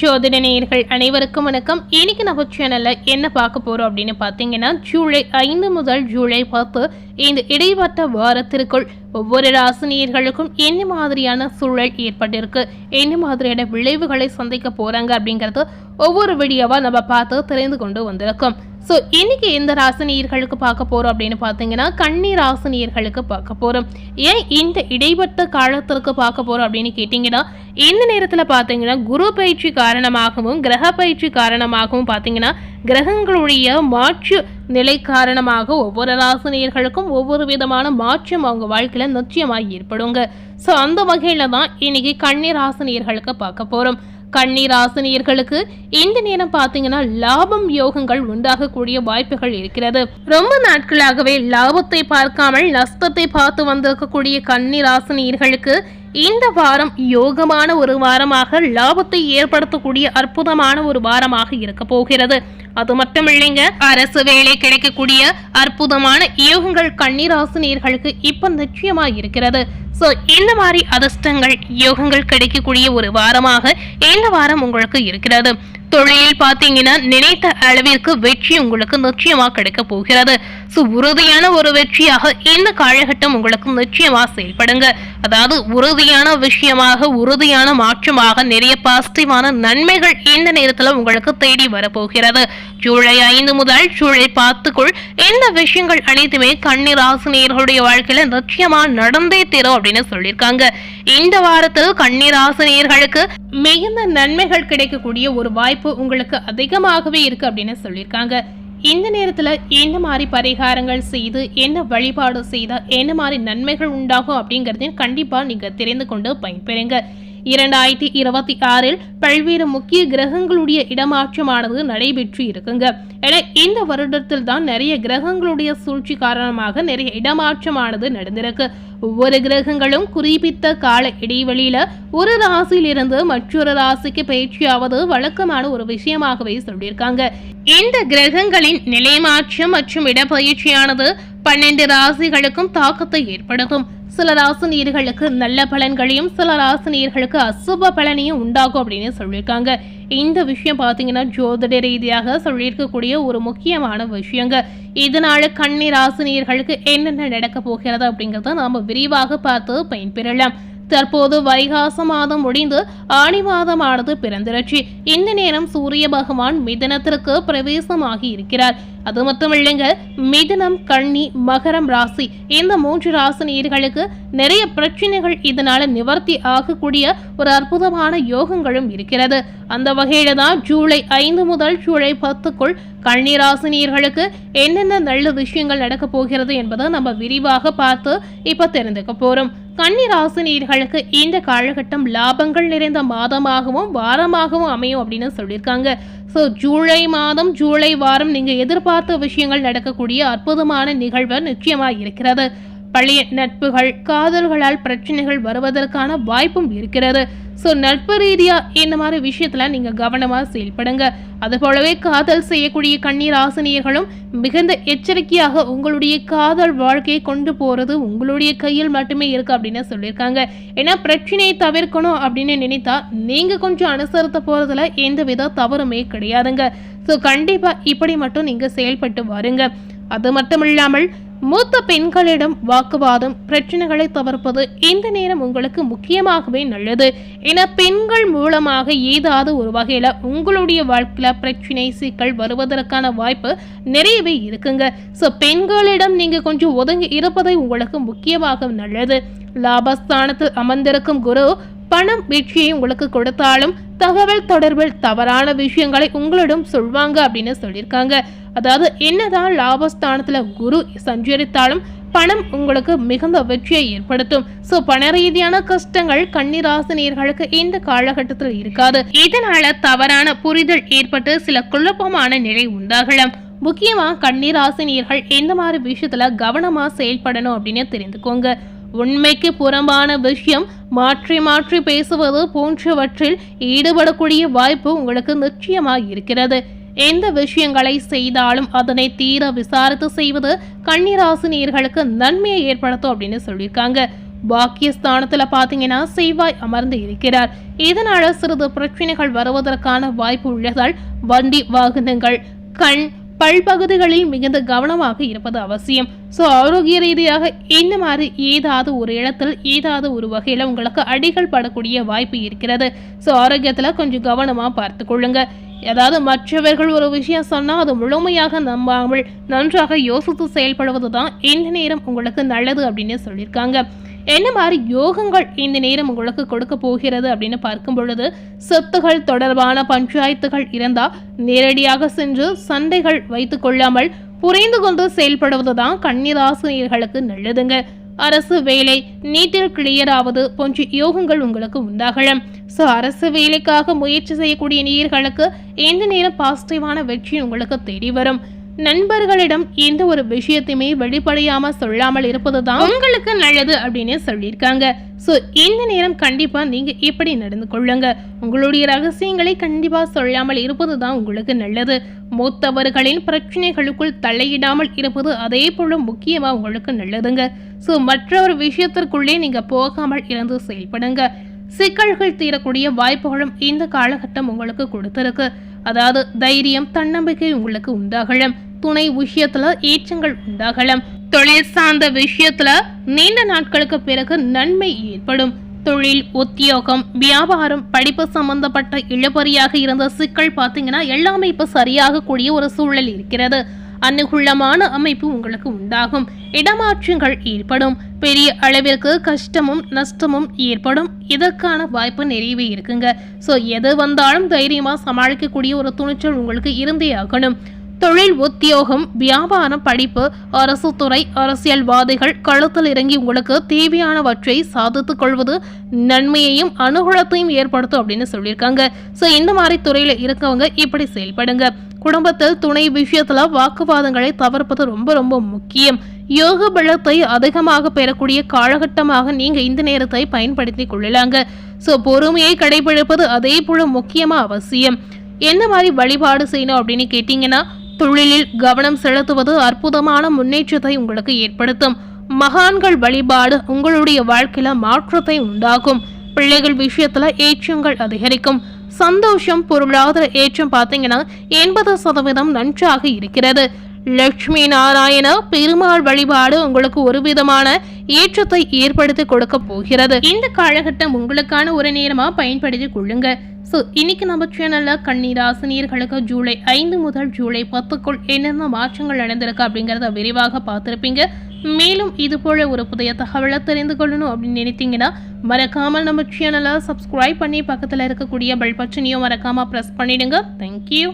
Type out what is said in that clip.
ஜோதிட நேயர்கள் அனைவருக்கும் வணக்கம். இன்னைக்கு நம்ம சேனல்ல என்ன பார்க்க போறோம் அப்படின்னு பார்த்தீங்கன்னா, ஜூலை 5 முதல் ஜூலை 10 இந்த இடைப்பட்ட வாரத்திற்குள் ஒவ்வொரு ராசினியர்களுக்கும் என்ன மாதிரியான சூழல் ஏற்பட்டிருக்கு, என்ன மாதிரியான விளைவுகளை சந்திக்க போறாங்க அப்படிங்கறது ஒவ்வொரு வீடியோவா நம்ம பார்த்து தெரிந்து கொண்டு வந்திருக்கோம். ஸோ இன்னைக்கு எந்த ராசினியர்களுக்கு பார்க்க போறோம் அப்படின்னு பார்த்தீங்கன்னா, கன்னி ராசினியர்களுக்கு பார்க்க போறோம். ஏன் இந்த இடைப்பட்ட காலத்திற்கு பார்க்க போறோம் அப்படின்னு கேட்டீங்கன்னா, இந்த நேரத்தில் பார்த்தீங்கன்னா குரு பயிற்சி காரணமாகவும் கிரக பயிற்சி காரணமாகவும் பார்த்தீங்கன்னா கிரகங்களுடைய மாற்று நிலை காரணமாக ஒவ்வொரு ராசினியர்களுக்கும் ஒவ்வொரு விதமான மாற்றம் அவங்க வாழ்க்கையில நிச்சயமாக ஏற்படுங்க. ஸோ அந்த வகையில தான் இன்னைக்கு கன்னி ராசினியர்களுக்கு பார்க்க போறோம். கன்னி ராசினியர்களுக்கு இந்த நேரம் பார்த்தீங்கன்னா லாபம் யோகங்கள் உண்டாகக்கூடிய வாய்ப்புகள் இருக்கிறது. ரொம்ப நாட்களாகவே லாபத்தை பார்க்காமல் நஷ்டத்தை பார்த்து வந்திருக்கக்கூடிய கன்னி ராசினியர்களுக்கு இந்த வாரம் யோகமான ஒரு வாரமாக லாபத்தை ஏற்படுத்தக்கூடிய அற்புதமான ஒரு வாரமாக இருக்க போகிறது. அது மட்டும் இல்லைங்க, அரசு வேலை கிடைக்கக்கூடிய அற்புதமான யோகங்கள் கன்னி ராசினியர்களுக்கு இப்ப நிச்சயமா இருக்கிறது. சோ இந்த மாதிரி அதிர்ஷ்டங்கள் யோகங்கள் கிடைக்கக்கூடிய ஒரு வாரமாக இந்த வாரம் உங்களுக்கு இருக்கிறது. தொழிலில் பார்த்தீங்கன்னா நினைத்த அளவிற்கு வெற்றி உங்களுக்கு நிச்சயமா கிடைக்க போகிறது. ஸோ உறுதியான ஒரு வெற்றியாக இந்த காலகட்டம் உங்களுக்கு நிச்சயமா செயல்படுங்க. அதாவது உறுதியான விஷயமாக உறுதியான மாற்றமாக நிறைய பாசிட்டிவான நன்மைகள் இந்த நேரத்தில் உங்களுக்கு தேடி வரப்போகிறது. ஜூலை 5 முதல் ஜூலை 10க்குள் இந்த விஷயங்கள் அனைத்துமே கன்னி ராசினியர்களுடைய வாழ்க்கையில நிச்சயமா நடந்தே தீரும் அப்படின்னு சொல்லியிருக்காங்க. இந்த வாரத்தில் கன்னி ராசினியர்களுக்கு மிகுந்த நன்மைகள் கிடைக்கக்கூடிய ஒரு வாய்ப்பு உங்களுக்கு அதிகமாகவே இருக்கு அப்படின்னு சொல்லியிருக்காங்க. இந்த நேரத்துல என்ன மாதிரி பரிகாரங்கள் செய்து என்ன வழிபாடு செய்தா என்ன மாதிரி நன்மைகள் உண்டாகும் அப்படிங்கறதையும் கண்டிப்பா நீங்க தெரிந்து கொண்டு பயன்பெறுங்க. 2026 பல்வேறு முக்கிய கிரகங்களுடைய இடமாற்றமானது நடைபெற்று இருக்குங்க. ஏன்னா இந்த வருடத்தில் தான் நிறைய கிரகங்களுடைய சூழ்ச்சி காரணமாக நிறைய இடமாற்றமானது நடந்திருக்கு. ஒவ்வொரு கிரகங்களும் குறிப்பிட்ட கால இடைவெளியில ஒரு ராசியிலிருந்து மற்றொரு ராசிக்கு பயிற்சியாவது வழக்கமான ஒரு விஷயமாகவே சொல்லியிருக்காங்க. இந்த கிரகங்களின் நிலை மாற்றம் மற்றும் இடப்பயிற்சியானது 12 ராசிகளுக்கும் தாக்கத்தை ஏற்படுத்தும். சில ராசினியர்களுக்கு நல்ல பலன்களையும் சில ராசினியர்களுக்கு அசுப பலனையும் உண்டாகும் அப்படின்னு சொல்லியிருக்காங்க. இந்த விஷயம் பார்த்தீங்கன்னா ஜோதிட ரீதியாக சொல்லியிருக்கக்கூடிய ஒரு முக்கியமான விஷயங்க. இதனால கன்னி ராசினியர்களுக்கு என்னென்ன நடக்க போகிறது அப்படிங்கிறத நாம விரிவாக பார்த்து பயன்பெறலாம். தற்போது வைகாச மாதம் முடிந்து ஆனி மாதமானது பிறந்திருச்சு. இந்த நேரம் சூரிய பகவான் மிதனத்திற்கு பிரவேசமாகி இருக்கிறார். அது மட்டும் இல்லைங்க, மிதனம், கன்னி, மகரம் ராசி இந்த 3 ராசினியர்களுக்கு நிறைய பிரச்சனைகள் இதனால நிவர்த்தி ஆகக்கூடிய ஒரு அற்புதமான யோகங்களும் இருக்கிறது. அந்த வகையில தான் ஜூலை 5 முதல் ஜூலை 10க்குள் கன்னி ராசினியர்களுக்கு என்னென்ன நல்ல விஷயங்கள் நடக்க போகிறது என்பதை நம்ம விரிவாக பார்த்து இப்ப தெரிந்துக்க போறோம். கன்னி ராசினியர்களுக்கு இந்த காலகட்டம் லாபங்கள் நிறைந்த மாதமாகவும் வாரமாகவும் அமையும் அப்படின்னு சொல்லியிருக்காங்க. ஸோ ஜூலை மாதம் ஜூலை வாரம் நீங்க எதிர்பார்த்த விஷயங்கள் நடக்கக்கூடிய அற்புதமான நிகழ்வு நிச்சயமா இருக்கிறது. பழைய நட்புகள் காதல்களால் பிரச்சனைகள் வருவதற்கான வாய்ப்பும் இருக்கிறது. ஸோ நட்பு ரீதியா இந்த மாதிரி விஷயத்துல நீங்க கவனமா செயல்படுங்க. அது போலவே காதல் செய்யக்கூடிய கன்னி ராசினியர்களும் மிகுந்த எச்சரிக்கையாக உங்களுடைய காதல் வாழ்க்கையை கொண்டு போறது உங்களுடைய கையில் மட்டுமே இருக்கு அப்படின்னு சொல்லியிருக்காங்க. ஏன்னா பிரச்சனையை தவிர்க்கணும் அப்படின்னு நினைத்தா நீங்க கொஞ்சம் அனுசரித்த போறதுல எந்த வித தவறுமே கிடையாதுங்க. ஸோ கண்டிப்பா இப்படி மட்டும் நீங்க செயல்பட்டு வாருங்க. அது மட்டும் இல்லாமல் மூத்த பெண்களிடம் வாக்குவாதம் பிரச்சனைகளை தவிர்ப்பது இந்த நேரம் உங்களுக்கு முக்கியமாகவே நல்லது. ஏன்னா பெண்கள் மூலமாக ஏதாவது ஒரு வகையில உங்களுடைய வாழ்க்கையில பிரச்சனை சிக்கல் வருவதற்கான வாய்ப்பு நிறையவே இருக்குங்க. ஸோ பெண்களிடம் நீங்க கொஞ்சம் ஒதுங்கி இருப்பதை உங்களுக்கு முக்கியமாக நல்லது. லாபஸ்தானத்தில் அமர்ந்திருக்கும் குரு பணம் வெற்றியை உங்களுக்கு கொடுத்தாலும் தகவல் தொடர்பில் தவறான விஷயங்களை உங்களிடம் சொல்வாங்க அப்படின்னு சொல்லியிருக்காங்க. அதாவது என்னதான் லாபஸ்தானத்துல குரு சஞ்சரித்தாலும் பணம் உங்களுக்கு மிகுந்த வெற்றியை ஏற்படுத்தும். சோ பண ரீதியான கஷ்டங்கள் கன்னி ராசினியர்களுக்கு இந்த காலகட்டத்தில் இருக்காது. இதனால தவறான புரிதல் ஏற்பட்டு சில குழப்பமான நிலை உண்டாகலாம். முக்கியமா கன்னி ராசினியர்கள் எந்த மாதிரி விஷயத்துல கவனமா செயல்படணும் அப்படின்னு தெரிந்துக்கோங்க. உண்மைக்கு புறம்பான விஷயம் மாற்றி மாற்றி பேசுவது போன்றவற்றில் ஈடுபடக்கூடிய வாய்ப்பு உங்களுக்கு நிச்சயமா இருக்கிறது. எந்த விஷயங்களை செய்தாலும் அதனை தீர விசாரித்து செய்வது கன்னி ராசினியர்களுக்கு நன்மையை ஏற்படுத்தும் அப்படின்னு சொல்லியிருக்காங்க. பாக்கியஸ்தானத்துல பாத்தீங்கன்னா செவ்வாய் அமர்ந்து இருக்கிறார். இதனால சிறிது பிரச்சனைகள் வருவதற்கான வாய்ப்பு உள்ளதால் வண்டி வாகனங்கள், கண், பல்பகுதிகளில் மிகுந்த கவனமாக இருப்பது அவசியம். ஸோ ஆரோக்கிய ரீதியாக இந்த மாதிரி ஏதாவது ஒரு இடத்தில் ஏதாவது ஒரு வகையில் உங்களுக்கு அடிகள் படக்கூடிய வாய்ப்பு இருக்கிறது. ஸோ ஆரோக்கியத்தில் கொஞ்சம் கவனமாக பார்த்து கொள்ளுங்க. ஏதாவது மற்றவர்கள் ஒரு விஷயம் சொன்னால் அது முழுமையாக நம்பாமல் நன்றாக யோசித்து செயல்படுவது தான் இந்த நேரம் உங்களுக்கு நல்லது அப்படின்னு சொல்லியிருக்காங்க. என்ன மாதிரி யோகங்கள் இந்த நேரம் உங்களுக்கு கொடுக்க போகிறது அப்படின்னு பார்க்கும் பொழுது, சொத்துகள் தொடர்பான பஞ்சாயத்துகள் இருந்தால் நேரடியாக சென்று சண்டைகள் வைத்து கொள்ளாமல் புரிந்து கொண்டு செயல்படுவது தான் கன்னிராசினியர்களுக்கு நல்லதுங்க. அரசு வேலை நீட்டில் கிளியர் ஆவது போன்ற யோகங்கள் உங்களுக்கு உண்டாகலாம். ஸோ அரசு வேலைக்காக முயற்சி செய்யக்கூடிய நேயர்களுக்கு இந்த நேரம் பாசிட்டிவான வெற்றி உங்களுக்கு தேடி வரும். நண்பர்களிடம் எந்த ஒரு விஷயத்தையுமே வெளிப்படையாம சொல்லாமல் இருப்பது தான் உங்களுக்கு நல்லது அப்படின்னு சொல்லியிருக்காங்க. ஸோ இந்த நேரம் கண்டிப்பா நீங்க இப்படி நடந்து கொள்ளுங்க. உங்களுடைய ரகசியங்களை கண்டிப்பா சொல்லாமல் இருப்பது தான் உங்களுக்கு நல்லது. மூத்தவர்களின் பிரச்சனைகளுக்குள் தலையிடாமல் இருப்பது அதே போல முக்கியமா உங்களுக்கு நல்லதுங்க. ஸோ மற்ற ஒரு விஷயத்திற்குள்ளே நீங்க போகாமல் இருந்து செயல்படுங்க. சிக்கல்கள் தீரக்கூடிய வாய்ப்புகளும் இந்த காலகட்டம் உங்களுக்கு கொடுத்திருக்கு. அதாவது தைரியம், தன்னம்பிக்கை உங்களுக்கு உண்டாகலாம். துணை விஷயத்துல ஏற்றங்கள் உண்டாகலாம். தொழில் சார்ந்த விஷயத்துல நீண்ட நாட்களுக்கு பிறகு நன்மை ஏற்படும். தொழில், உத்தியோகம், வியாபாரம், படிப்பு சம்பந்தப்பட்ட இழுபறியாக இருந்த சிக்கல் பார்த்தீங்கன்னா எல்லாமே இப்ப சரியாக கூடிய ஒரு சூழல் இருக்கிறது. அனுகூலமான அமைப்பு உங்களுக்கு உண்டாகும். இடமாற்றங்கள் ஏற்படும். பெரிய அளவிற்கு கஷ்டமும் நஷ்டமும் ஏற்படும். இதற்கான வாய்ப்பு நிறையவே இருக்குங்க. ஸோ எது வந்தாலும் தைரியமா சமாளிக்கக்கூடிய ஒரு துணிச்சல் உங்களுக்கு இருந்தே ஆகணும். தொழில், உத்தியோகம், வியாபாரம், படிப்பு, அரசு துறை, அரசியல்வாதிகள் களத்தில் இறங்கி உங்களுக்கு தேவையானவற்றை சாதித்துக் கொள்வது நன்மையையும் அனுகூலத்தையும் ஏற்படுத்தும் அப்படின்னு சொல்லியிருக்காங்க. ஸோ இந்த மாதிரி துறையில இருக்கவங்க இப்படி செயல்படுங்க. குடும்பத்தில் துணை விஷயத்துல வாக்குவாதங்களை தவிர்ப்பது ரொம்ப ரொம்ப முக்கியம். யோக பலத்தை அதிகமாக பெறக்கூடிய காலகட்டமாக நீங்க இந்த நேரத்தை பயன்படுத்தி கொள்ளலாங்க. ஸோ பொறுமையை கடைபிடிப்பது அதே போல முக்கியமா அவசியம். என்ன மாதிரி வழிபாடு செய்யணும் அப்படின்னு கேட்டீங்கன்னா, தொழிலில் கவனம் செலுத்துவது அற்புதமான முன்னேற்றத்தை உங்களுக்கு ஏற்படுத்தும். மகான்கள் வழிபாடு உங்களுடைய வாழ்க்கையில மாற்றத்தை உண்டாகும். பிள்ளைகள் விஷயத்துல ஏற்றங்கள் அதிகரிக்கும். சந்தோஷம், பொருளாதார ஏற்றம் பார்த்தீங்கன்னா 80% நன்றாக இருக்கிறது. லட்சுமி நாராயண பெருமாள் வழிபாடு உங்களுக்கு ஒரு விதமான ஏற்றத்தை ஏற்படுத்தி கொடுக்க போகிறது. இந்த காலகட்டம் உங்களுக்கான ஒரு நேரமா பயன்படுத்தி கொள்ளுங்க. ஸோ இன்னைக்கு நம்ம சேனல்ல கன்னிராசினியர்களுக்கு ஜூலை 5 முதல் ஜூலை 10க்குள் என்னென்ன மாற்றங்கள் நடந்திருக்கு அப்படிங்கிறத விரிவாக பார்த்துருப்பீங்க. மேலும் இது போல ஒரு புதிய தகவலை தெரிந்து கொள்ளணும் அப்படின்னு நினைத்தீங்கன்னா மறக்காமல் நம்ம சேனலை சப்ஸ்கிரைப் பண்ணி பக்கத்தில் இருக்கக்கூடிய பெல் பட்டனையும் மறக்காம ப்ரெஸ் பண்ணிடுங்க. தேங்க்யூ.